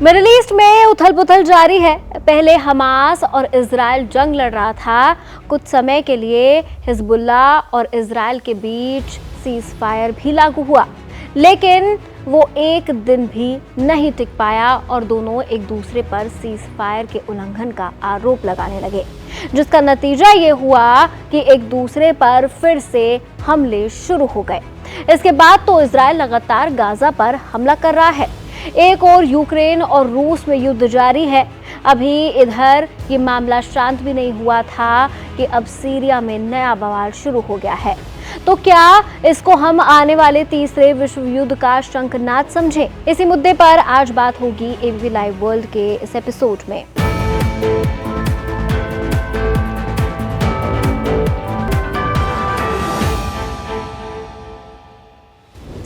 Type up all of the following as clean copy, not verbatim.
Middle east में उथल पुथल जारी है। पहले हमास और इजराइल जंग लड़ रहा था। कुछ समय के लिए हिजबुल्लाह और इजराइल के बीच सीज फायर भी लागू हुआ, लेकिन वो एक दिन भी नहीं टिक पाया और दोनों एक दूसरे पर सीज फायर के उल्लंघन का आरोप लगाने लगे, जिसका नतीजा ये हुआ कि एक दूसरे पर फिर से हमले शुरू हो गए। इसके बाद तो इजराइल लगातार गाजा पर हमला कर रहा है। एक और यूक्रेन और रूस में युद्ध जारी है। अभी इधर ये मामला शांत भी नहीं हुआ था कि अब सीरिया में नया बवाल शुरू हो गया है। तो क्या इसको हम आने वाले तीसरे विश्व युद्ध का शंखनाद समझें? इसी मुद्दे पर आज बात होगी एबीपी लाइव वर्ल्ड के इस एपिसोड में।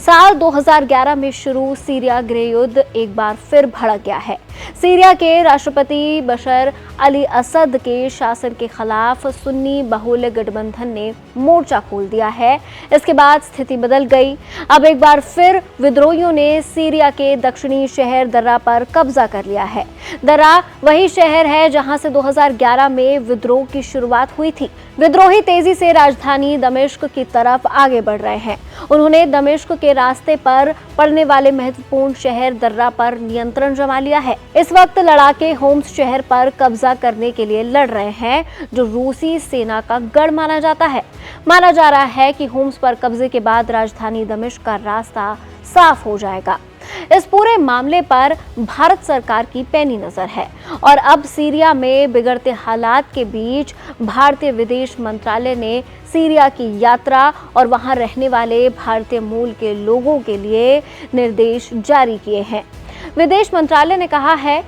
साल 2011 में शुरू सीरिया गृह युद्ध एक बार फिर भड़क गया है। सीरिया के राष्ट्रपति बशर अली असद के शासन के खिलाफ सुन्नी बहुल गठबंधन ने मोर्चा खोल दिया है। इसके बाद स्थिति बदल गई। अब एक बार फिर विद्रोहियों ने सीरिया के दक्षिणी शहर दर्रा पर कब्जा कर लिया है। दर्रा वही शहर है जहां से 2011 में विद्रोह की शुरुआत हुई थी। विद्रोही तेजी से राजधानी दमिश्क की तरफ आगे बढ़ रहे हैं। उन्होंने दमिश्क के रास्ते पर पड़ने वाले महत्वपूर्ण शहर दर्रा पर नियंत्रण जमा लिया है। इस वक्त लड़ाके होम्स शहर पर कब्जा करने के लिए लड़ रहे हैं, जो रूसी सेना का गढ़ माना जाता है। माना जा रहा है कि होम्स पर कब्जे के बाद राजधानी दमिश्क का रास्ता साफ हो जाएगा। इस पूरे मामले पर भारत सरकार की पैनी नजर है और अब सीरिया में बिगड़ते हालात के बीच भारतीय विदेश मंत्रालय ने सीरिया की यात्रा और वहां रहने वाले भारतीय मूल के लोगों के लिए निर्देश जारी किए हैं। विदेश मंत्रालय ने कहा है,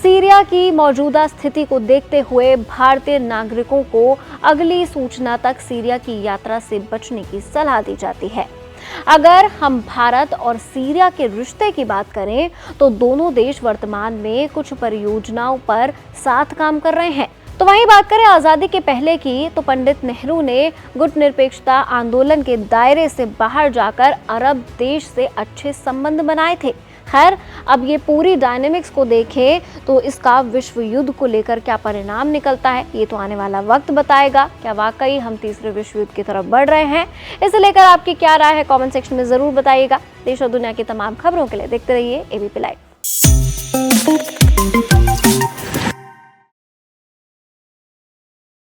सीरिया की मौजूदा स्थिति को देखते हुए भारतीय नागरिकों को अगली सूचना तक सीरिया की यात्रा से बचने की सलाह दी जाती है। अगर हम भारत और सीरिया के रिश्ते की बात करें तो दोनों देश वर्तमान में कुछ परियोजनाओं पर साथ काम कर रहे हैं। तो वहीं बात करें आजादी के पहले की, तो पंडित नेहरू ने गुटनिरपेक्षता आंदोलन के दायरे से बाहर जाकर अरब देश से अच्छे संबंध बनाए थे। खैर, अब ये पूरी डायनेमिक्स को देखें तो इसका विश्व युद्ध को लेकर क्या परिणाम निकलता है, ये तो आने वाला वक्त बताएगा। क्या वाकई हम तीसरे विश्व युद्ध की तरफ बढ़ रहे हैं? इसे लेकर आपकी क्या राय है, कमेंट सेक्शन में जरूर बताइएगा। देश और दुनिया की तमाम खबरों के लिए देखते रहिए एबीपी लाइव।